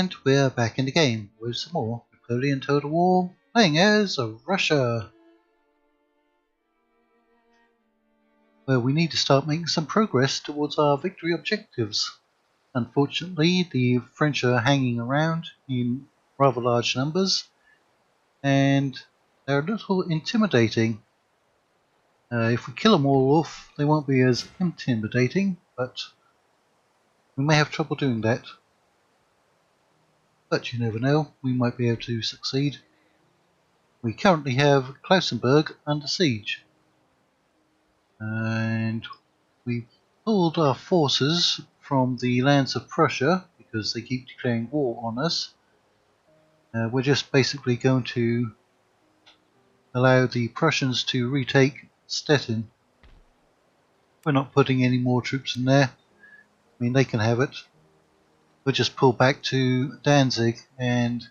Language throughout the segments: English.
And we're back in the game with some more Napoleon Total War, playing as Russia. Well, we need to start making some progress towards our victory objectives. Unfortunately, the French are hanging around in rather large numbers, and they're a little intimidating. If we kill them all off, they won't be as intimidating, but we may have trouble doing that. But you never know, we might be able to succeed. We currently have Klausenberg under siege, and we pulled our forces from the lands of Prussia because they keep declaring war on us. We're just basically going to allow the Prussians to retake Stettin. We're not putting any more troops in there. I mean, they can have it. We'll just pull back to Danzig and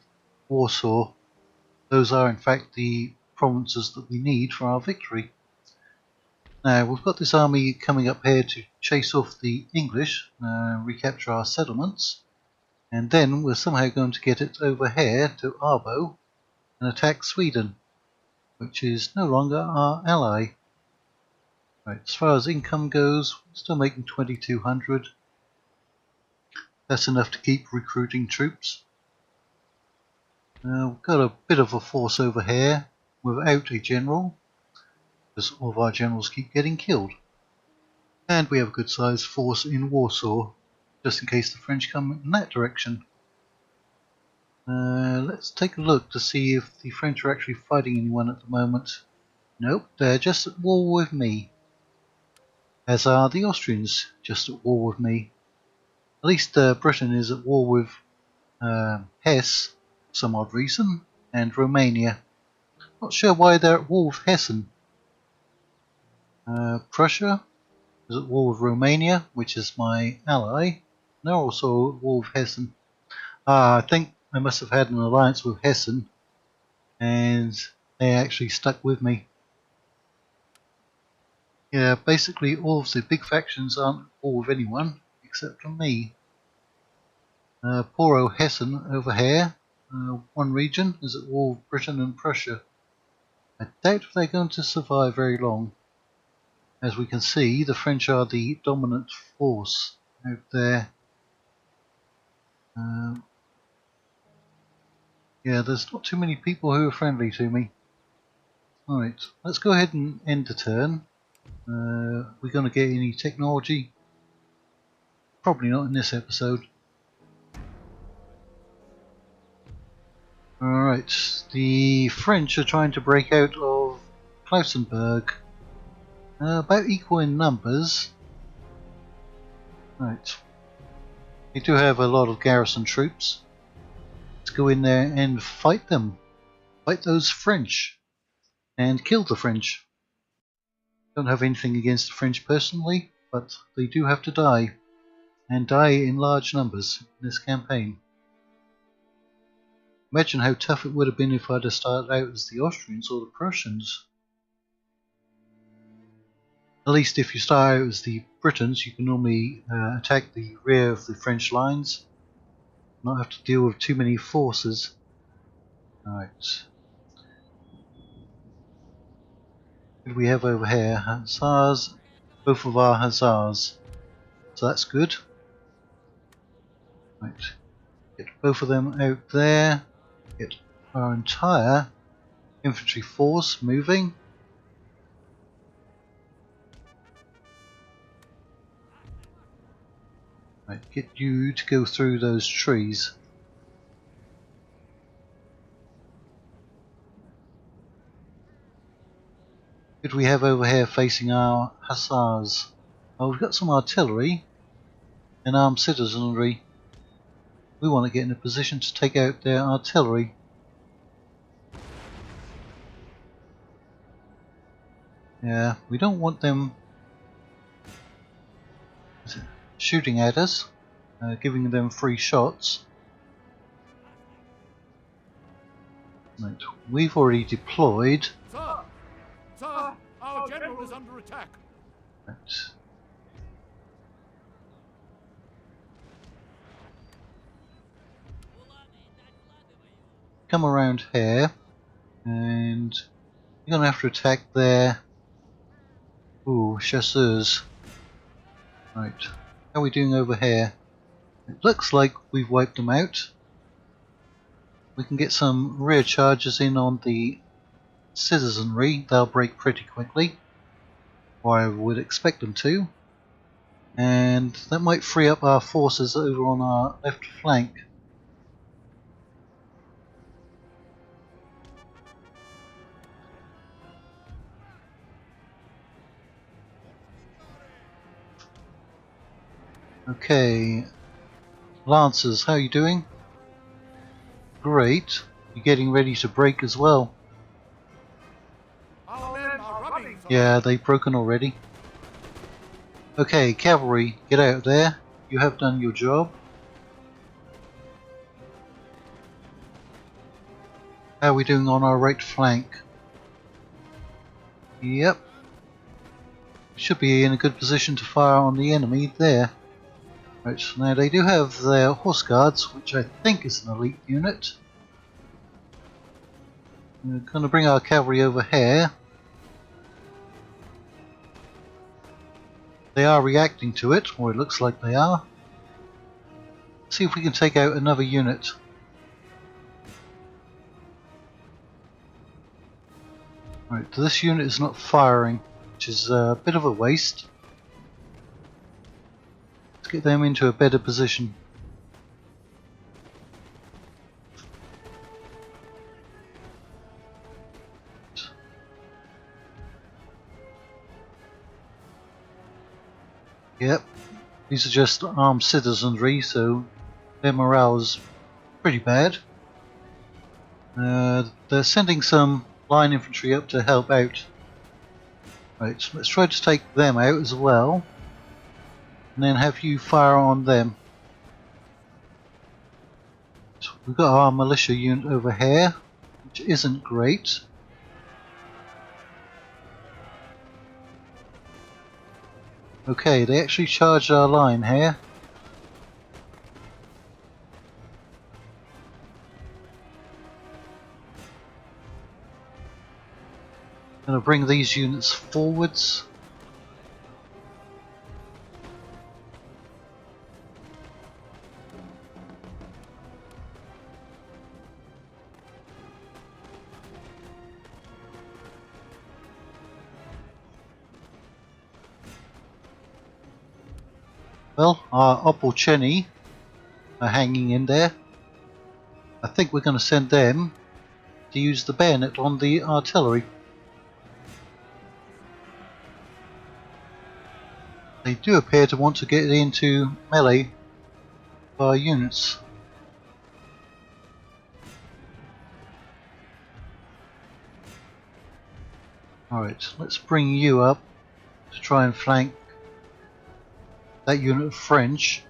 Warsaw. Those are in fact the provinces that we need for our victory. Now we've got this army coming up here to chase off the English, recapture our settlements, and then we're somehow going to get it over here to Arbo and attack Sweden, which is no longer our ally. Right, as far as income goes, we're still making 2,200. That's enough to keep recruiting troops. We've got a bit of a force over here without a general, because all of our generals keep getting killed. And we have a good sized force in Warsaw, just in case the French come in that direction. Let's take a look to see if the French are actually fighting anyone at the moment. Nope, they're just at war with me. As are the Austrians, just at war with me. At least Britain is at war with Hesse, for some odd reason, and Romania. Not sure why they're at war with Hessen. Prussia is at war with Romania, which is my ally. They're also at war with Hessen. I think I must have had an alliance with Hessen, and they actually stuck with me. Yeah, basically all of the big factions aren't at war with anyone except for me. Poor old Hessen over here, one region, is at war with Britain and Prussia. I doubt if they're going to survive very long. As we can see, the French are the dominant force out there. Yeah, there's not too many people who are friendly to me. Alright, let's go ahead and end the turn. We're going to get any technology? Probably not in this episode. Alright, the French are trying to break out of Klausenberg. About equal in numbers. Right. They do have a lot of garrison troops. Let's go in there and fight them. Fight those French. And kill the French. Don't have anything against the French personally, but they do have to die. And die in large numbers in this campaign. Imagine how tough it would have been if I'd have started out as the Austrians or the Prussians. At least if you start out as the Britons, you can normally attack the rear of the French lines. Not have to deal with too many forces. Alright. What do we have over here? Hussars. Both of our Hussars. So that's good. Right. Get both of them out there. Get our entire infantry force moving. Right, get you to go through those trees. What do we have over here facing our Hussars? Well, we've got some artillery and armed citizenry. We want to get in a position to take out their artillery. Yeah, we don't want them shooting at us, giving them free shots. Right, we've already deployed. Sir! Sir! Our general is under attack! Right. come around here, and you're going to have to attack their chasseurs. Right, how are we doing over here? It looks like we've wiped them out. We can get some rear charges in on the citizenry. They'll break pretty quickly, or I would expect them to. And that might free up our forces over on our left flank. Okay, Lancers, how are you doing? Great. You're getting ready to break as well. Our men are running, sir. Yeah, they've broken already. Okay, Cavalry, get out there. You have done your job. How are we doing on our right flank? Yep. Should be in a good position to fire on the enemy there. Right, now they do have their horse guards, which I think is an elite unit. We're going to bring our cavalry over here. They are reacting to it, or it looks like they are. See if we can take out another unit. Right, this unit is not firing, which is a bit of a waste. Let's get them into a better position. Yep, these are just armed citizenry, so their morale is pretty bad. They're sending some line infantry up to help out. Right, so let's try to take them out as well, and then have you fire on them. So we've got our militia unit over here, which isn't great. Okay, they actually charged our line here. Going to bring these units forwards. Well, our Iceni are hanging in there. I think we're going to send them to use the bayonet on the artillery. They do appear to want to get into melee with our units. Alright, let's bring you up to try and flank that unit of French.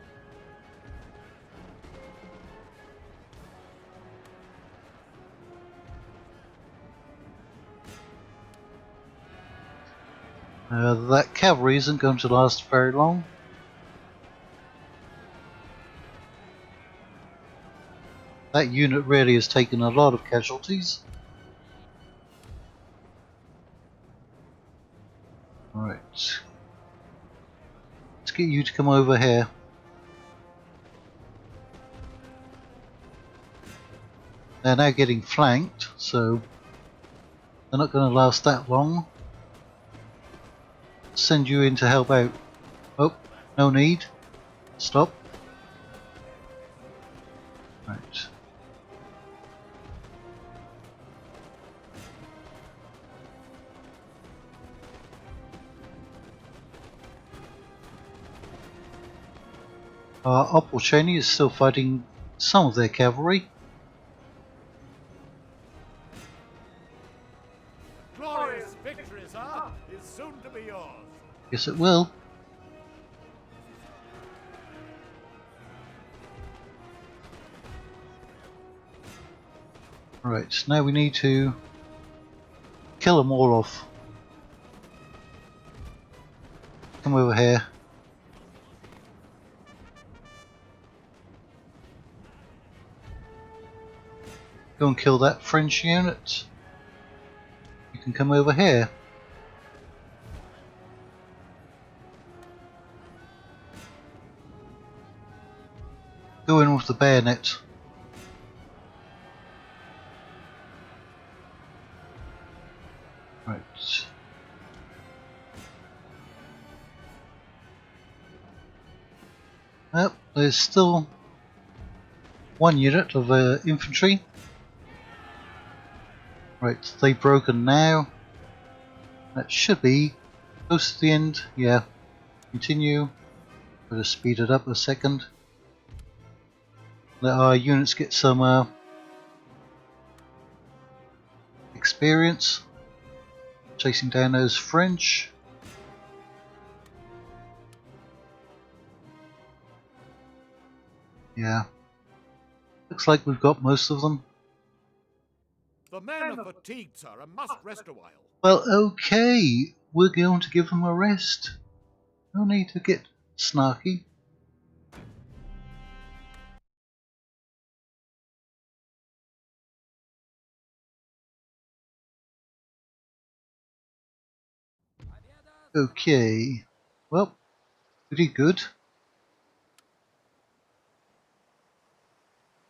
That cavalry isn't going to last very long. That unit really has taken a lot of casualties. Alright. Let's get you to come over here. They're now getting flanked, so they're not going to last that long. Send you in to help out. Oh, no need. Stop. Right. Our Iceni is still fighting some of their cavalry. Glorious victory, sir, is soon to be yours. Yes, it will. Right, now we need to kill them all off. Come over here. Go and kill that French unit. You can come over here. Go in with the bayonet. Right. Well, there's still one unit of infantry. Right, they've broken now. That should be close to the end. Yeah. Continue. Better speed it up a second. Let our units get some experience chasing down those French. Yeah. Looks like we've got most of them. The men are fatigued, sir, and must rest a while. Well, okay. We're going to give them a rest. No need to get snarky. Okay. Well, pretty good.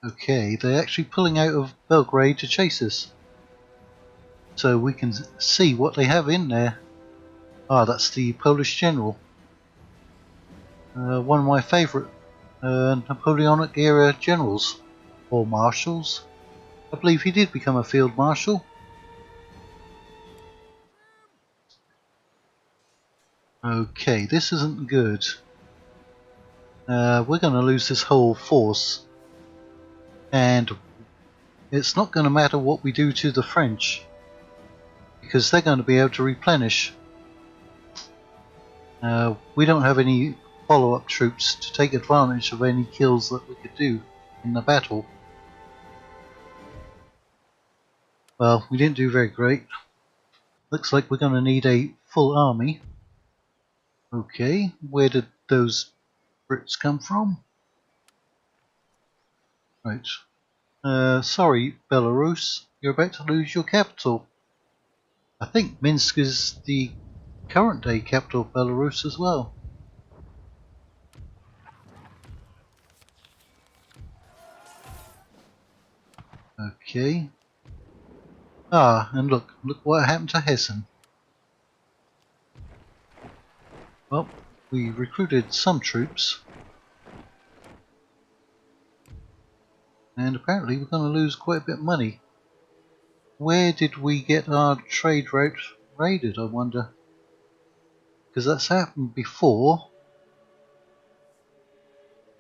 Okay, they're actually pulling out of Belgrade to chase us. So we can see what they have in there. Ah, that's the Polish general. One of my favourite Napoleonic era generals. Or marshals. I believe he did become a field marshal. Okay, this isn't good. We're going to lose this whole force. And it's not going to matter what we do to the French. Because they're going to be able to replenish. We don't have any follow-up troops to take advantage of any kills that we could do in the battle. Well, we didn't do very great. Looks like we're going to need a full army. Okay, where did those Brits come from? Right. Sorry, Belarus, you're about to lose your capital. I think Minsk is the current day capital of Belarus as well. Okay. Ah, and look what happened to Hessen. Well, we recruited some troops. And apparently we're going to lose quite a bit of money. Where did we get our trade route raided, I wonder? Because that's happened before.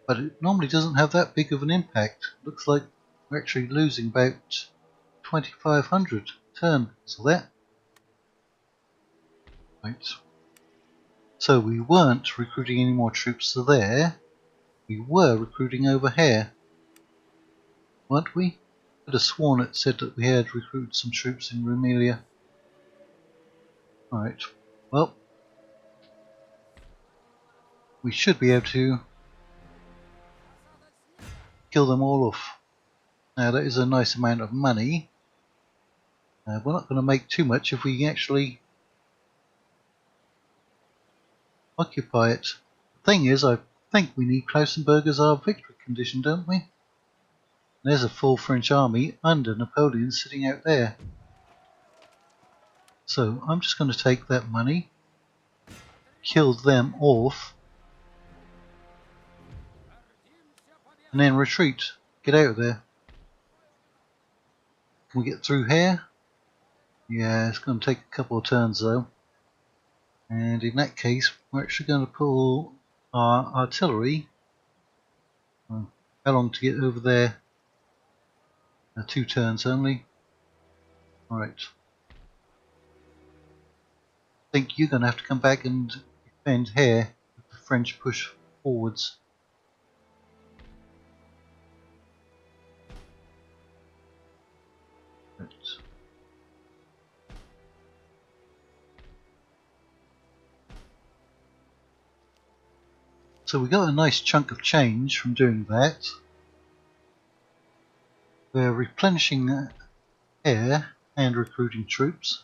But it normally doesn't have that big of an impact. Looks like we're actually losing about 2,500 turn. So that. Right. So we weren't recruiting any more troops to there. We were recruiting over here. Weren't we? I could have sworn it said that we had recruited some troops in Rumelia. Alright. Well, we should be able to kill them all off. Now that is a nice amount of money. We're not going to make too much if we actually occupy it. The thing is, I think we need Klausenberg as our victory condition, don't we? There's a full French army under Napoleon sitting out there. So I'm just going to take that money, kill them off, and then retreat. Get out of there. Can we get through here? Yeah, it's going to take a couple of turns though. And in that case, we're actually going to pull our artillery. How long to get over there? 2 turns only. Alright. I think you're going to have to come back and defend here if the French push forwards. Right. So we got a nice chunk of change from doing that. We're replenishing air and recruiting troops.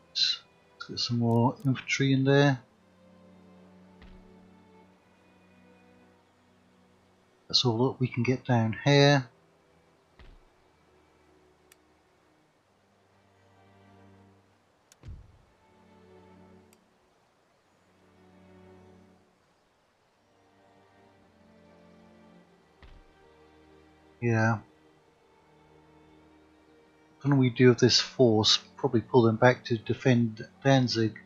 Let's get some more infantry in there. That's all that we can get down here. Yeah. What can we do with this force? Probably pull them back to defend Danzig.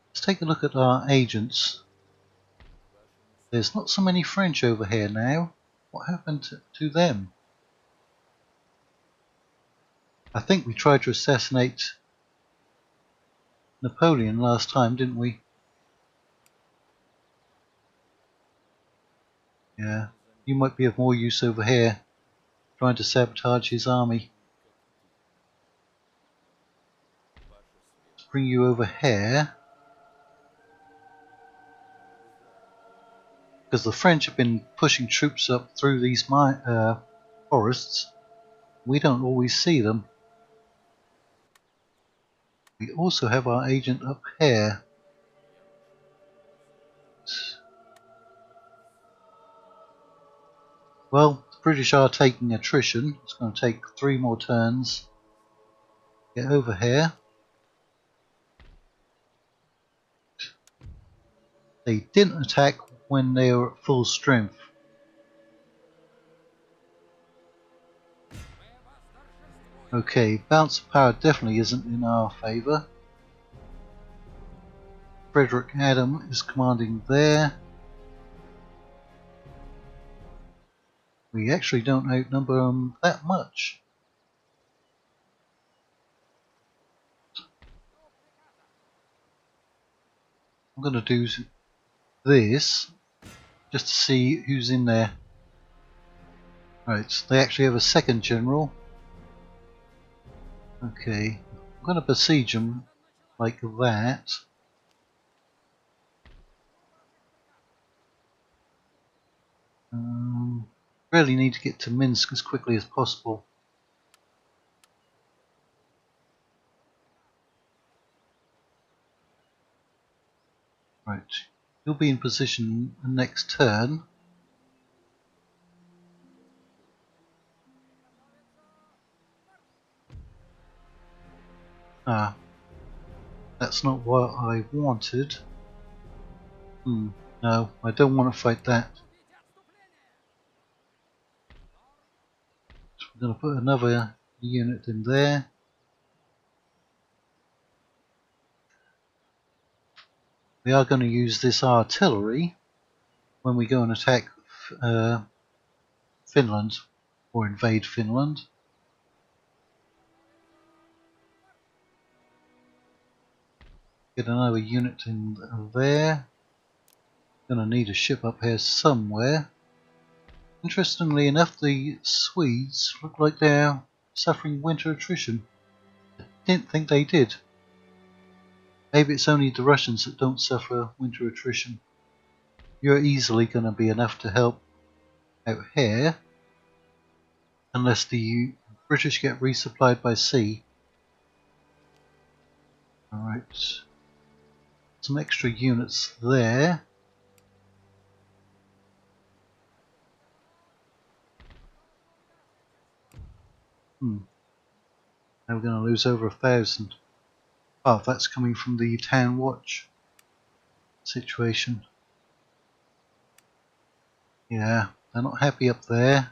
Let's take a look at our agents. There's not so many French over here now. What happened to them? I think we tried to assassinate Napoleon last time, didn't we? Yeah. You might be of more use over here, trying to sabotage his army. Let's bring you over here. Because the French have been pushing troops up through these forests. We don't always see them. We also have our agent up here. Well, the British are taking attrition. It's going to take 3 more turns. Get over here. They didn't attack when they were at full strength. Okay, balance of power definitely isn't in our favour. Frederick Adam is commanding there. We actually don't outnumber them that much. I'm going to do this just to see who's in there. Right, they actually have a second general. Okay, I'm going to besiege them like that. Really need to get to Minsk as quickly as possible. Right, you'll be in position the next turn. Ah, that's not what I wanted. No, I don't want to fight that. So we're going to put another unit in there. We are going to use this artillery when we go and attack Finland or invade Finland. Get another unit in there. Going to need a ship up here somewhere. Interestingly enough, the Swedes look like they're suffering winter attrition. Didn't think they did. Maybe it's only the Russians that don't suffer winter attrition. You're easily going to be enough to help out here, unless the British get resupplied by sea. Alright, some extra units there. Now we're going to lose over 1,000. Oh, that's coming from the town watch situation. Yeah, they're not happy up there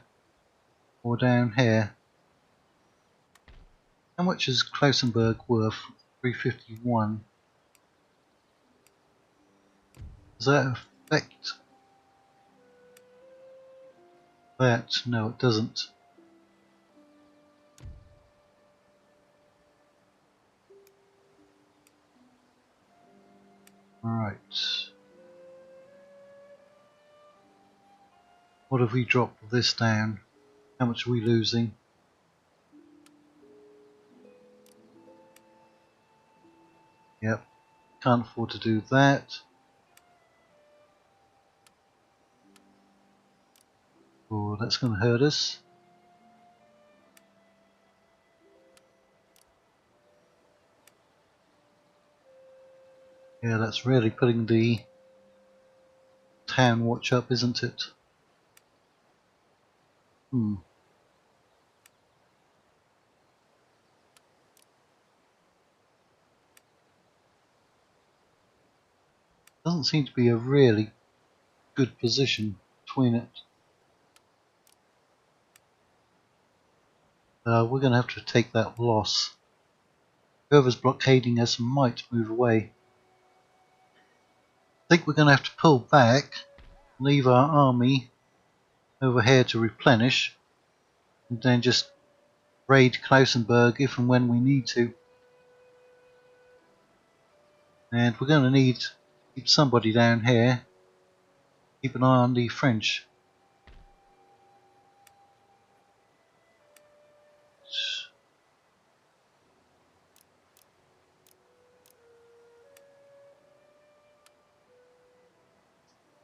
or down here. How much is Klausenberg worth? 351. Does that affect that? No, it doesn't. Alright. What have we dropped this down? How much are we losing? Yep, can't afford to do that. Oh, that's going to hurt us. Yeah, that's really putting the town watch up, isn't it? Doesn't seem to be a really good position between it. We're going to have to take that loss. Whoever's blockading us might move away. I think we're going to have to pull back, leave our army over here to replenish, and then just raid Klausenberg if and when we need to. And we're going to need to keep somebody down here. Keep an eye on the French.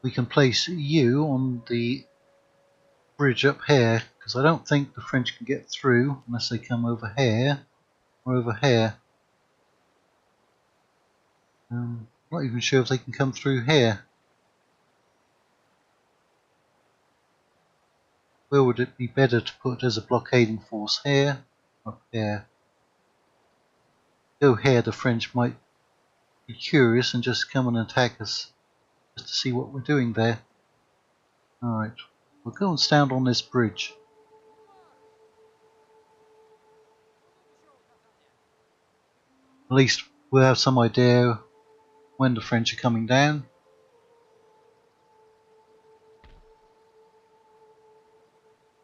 We can place you on the bridge up here, because I don't think the French can get through unless they come over here or over here. Not even sure if they can come through here. Where would it be better to put as a blockading force? Here? Up here? Go here, the French might be curious and just come and attack us, just to see what we're doing there. Alright, we'll go and stand on this bridge. At least we'll have some idea when the French are coming down.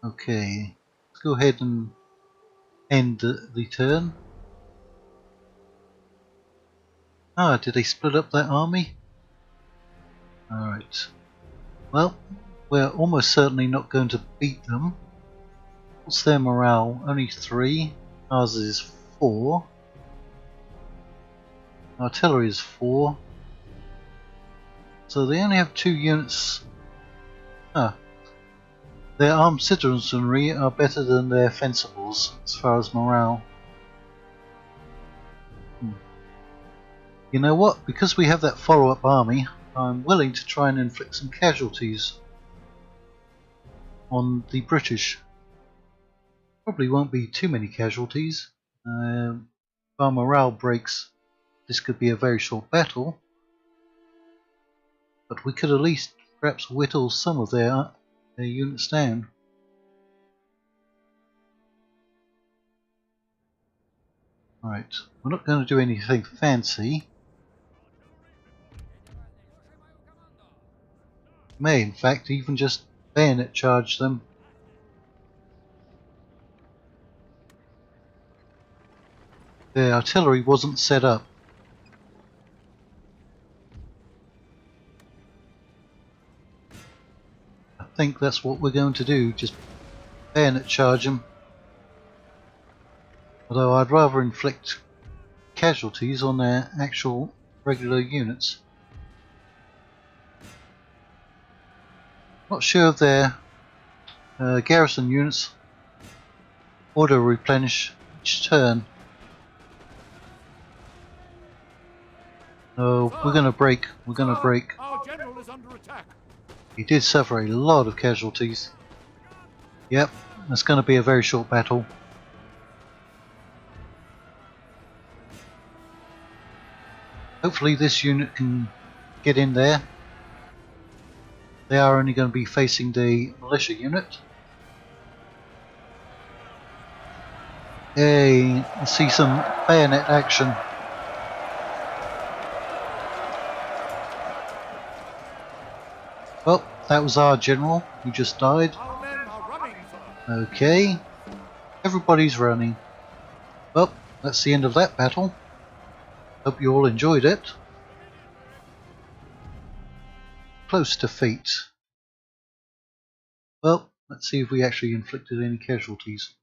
Okay, let's go ahead and end the turn. Ah, did they split up that army? Alright. Well, we're almost certainly not going to beat them. What's their morale? Only 3. Ours is 4. Artillery is 4. So they only have 2 units. Ah. Their armed citizenry are better than their fencibles as far as morale. You know what? Because we have that follow-up army, I'm willing to try and inflict some casualties on the British. Probably won't be too many casualties. If our morale breaks, this could be a very short battle. But we could at least perhaps whittle some of their units down. Right, we're not going to do anything fancy. May in fact even just bayonet charge them. Their artillery wasn't set up. I think that's what we're going to do, just bayonet charge them. Although I'd rather inflict casualties on their actual regular units. Not sure of their garrison units. Auto replenish each turn. Oh, we're going to break. We're going to break. Our general is under attack. He did suffer a lot of casualties. Yep, that's going to be a very short battle. Hopefully this unit can get in there. They are only going to be facing the militia unit. Hey, I see some bayonet action. Well, that was our general who just died. Our men are running, sir. Okay, everybody's running. Well, that's the end of that battle. Hope you all enjoyed it. Close defeat. Well, let's see if we actually inflicted any casualties.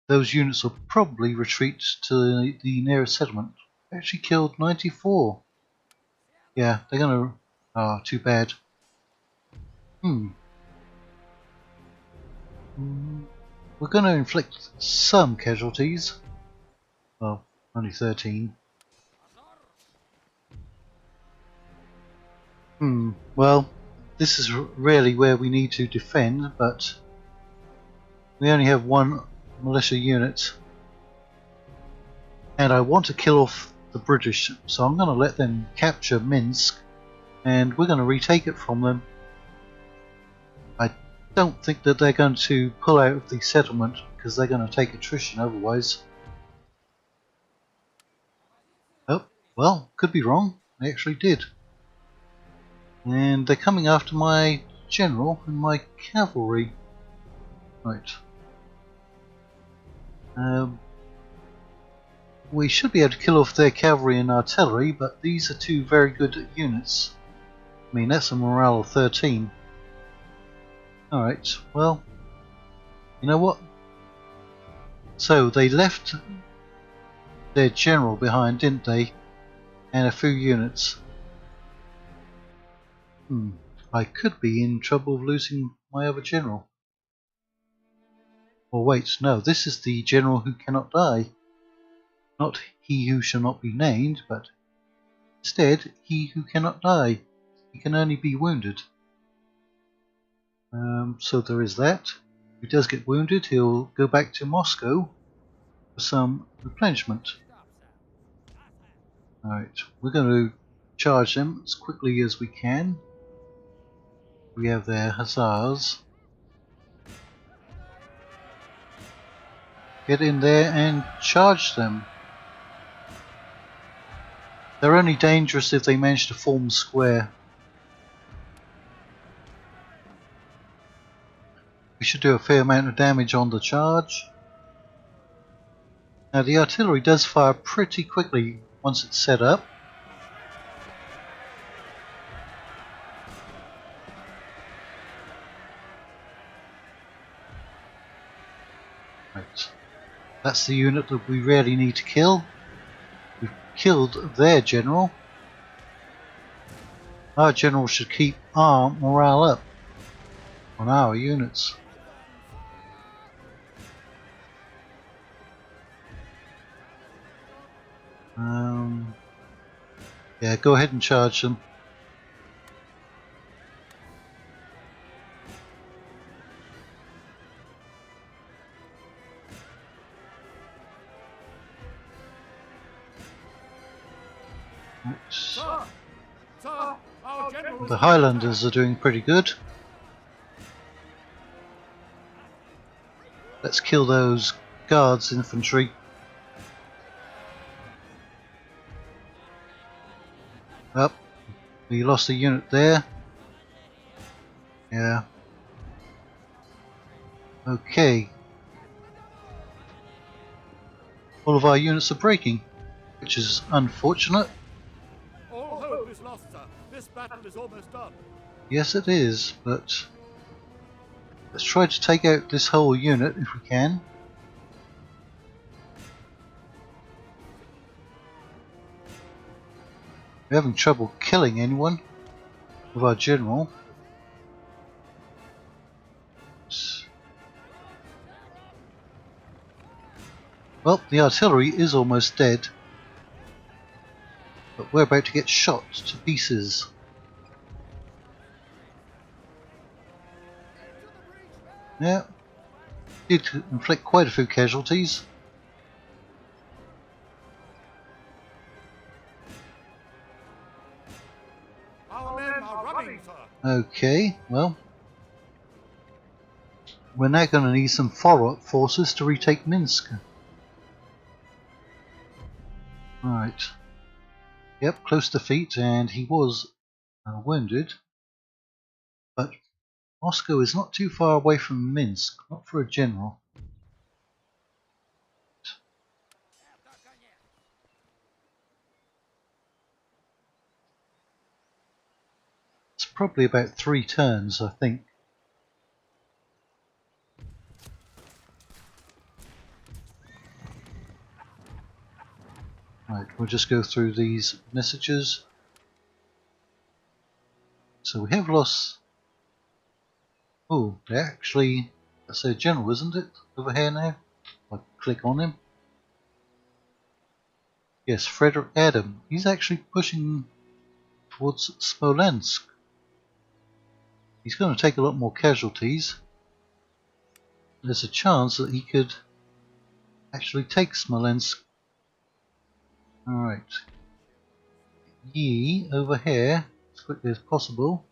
Those units will probably retreat to the nearest settlement. They actually killed 94. Yeah, they're gonna... Ah, too bad. Hmm. We're going to inflict some casualties. Well, only 13. Well, this is really where we need to defend, but we only have one militia unit. And I want to kill off the British, so I'm going to let them capture Minsk, and we're going to retake it from them. I don't think that they're going to pull out of the settlement, because they're going to take attrition otherwise. Oh, well, could be wrong. They actually did. And they're coming after my general and my cavalry. Right. We should be able to kill off their cavalry and artillery, but these are two very good units. I mean, that's a morale of 13. Alright, well, you know what? So, they left their general behind, didn't they? And a few units. I could be in trouble of losing my other general. Or wait, no, this is the general who cannot die. Not he who shall not be named, but instead he who cannot die. He can only be wounded. So there is that. If he does get wounded, he'll go back to Moscow for some replenishment. Alright, we're going to charge them as quickly as we can. We have their hussars. Get in there and charge them. They're only dangerous if they manage to form square. We should do a fair amount of damage on the charge. Now the artillery does fire pretty quickly once it's set up. Right. That's the unit that we really need to kill. We've killed their general. Our general should keep our morale up on our units. Yeah, go ahead and charge them. Sir, our general The Highlanders are doing pretty good. Let's kill those guards infantry. Up. We lost a unit there. Yeah. Okay. All of our units are breaking, which is unfortunate. All hope is lost, sir. This battle is almost done. Yes, it is, but let's try to take out this whole unit if we can. We're having trouble killing anyone with our general. Well, the artillery is almost dead, but we're about to get shot to pieces. Yeah, did inflict quite a few casualties. Our men are running, sir. Okay, well, we're now going to need some follow-up forces to retake Minsk. Right. Yep, close defeat, and he was wounded. But Moscow is not too far away from Minsk, not for a general. It's probably about 3 turns, I think. Right, we'll just go through these messages. So we have lost Oh, they actually, that's their general, isn't it? Over here now. I click on him. Yes, Frederick Adam. He's actually pushing towards Smolensk. He's going to take a lot more casualties. There's a chance that he could actually take Smolensk. Alright. Ye over here as quickly as possible.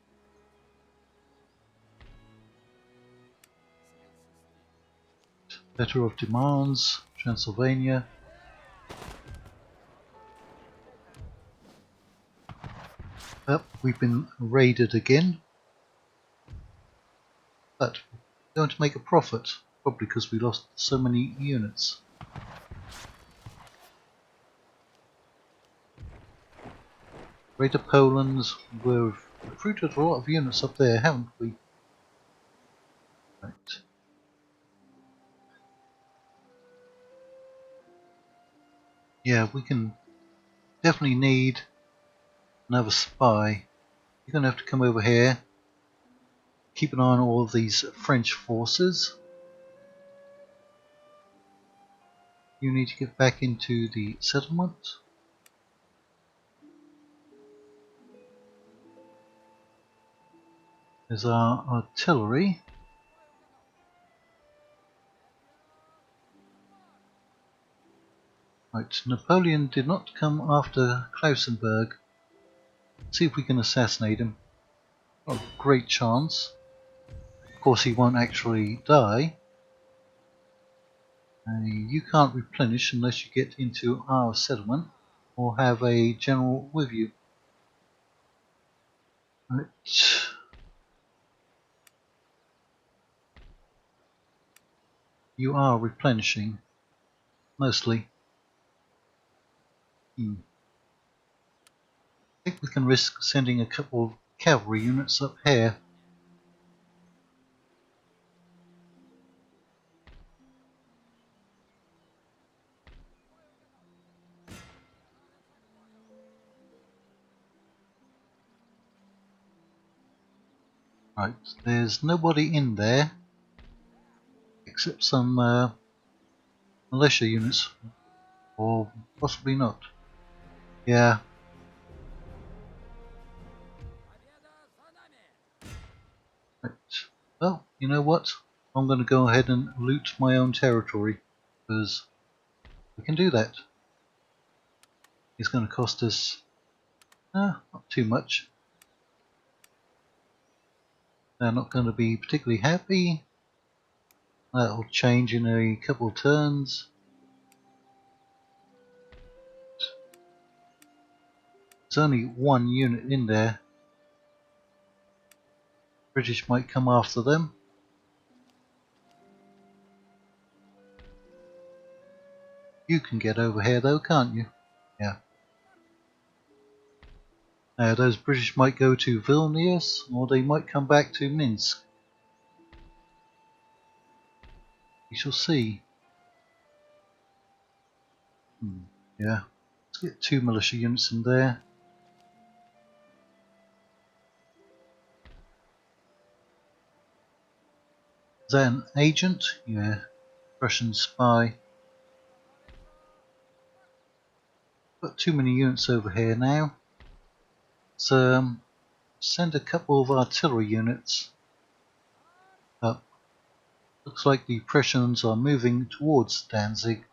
Letter of demands, Transylvania. Up, we've been raided again. But we're going to make a profit, probably because we lost so many units. Greater Poland, we've recruited a lot of units up there, haven't we? Right. Yeah, we can definitely need another spy. You're going to have to come over here. Keep an eye on all of these French forces. You need to get back into the settlement. There's our artillery. Right, Napoleon did not come after Klausenberg. See if we can assassinate him. Not a great chance. Of course he won't actually die. You can't replenish unless you get into our settlement or have a general with you. Right. You are replenishing, mostly. I think we can risk sending a couple of cavalry units up here. Right, there's nobody in there except some militia units, or possibly not. Yeah. Right. Well, you know what? I'm going to go ahead and loot my own territory, because we can do that. It's going to cost us not too much. They're not going to be particularly happy. That'll change in a couple of turns. There's only one unit in there. British might come after them. You can get over here though, can't you? Yeah. Those British might go to Vilnius, or they might come back to Minsk. We shall see. Yeah. Let's get 2 militia units in there. Is that an agent? Yeah. Russian spy. Got too many units over here now. So send a couple of artillery units up. Looks like the Prussians are moving towards Danzig.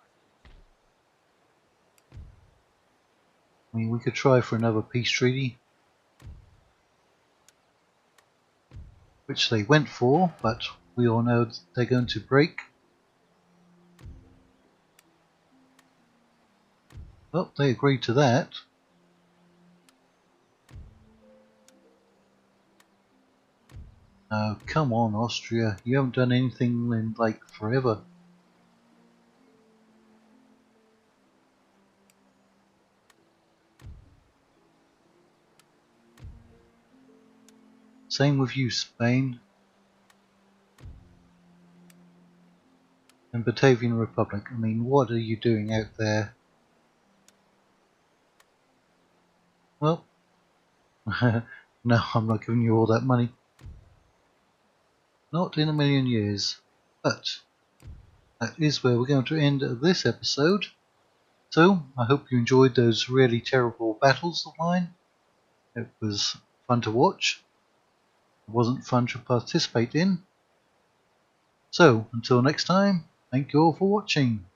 I mean, we could try for another peace treaty, which they went for, but we all know they're going to break. Well, they agreed to that. Oh, come on, Austria. You haven't done anything in, like, forever. Same with you, Spain. And Batavian Republic. I mean, what are you doing out there? Well, no, I'm not giving you all that money. Not in a million years. But that is where we're going to end this episode. So, I hope you enjoyed those really terrible battles of mine. It was fun to watch. It wasn't fun to participate in. So, until next time, thank you all for watching.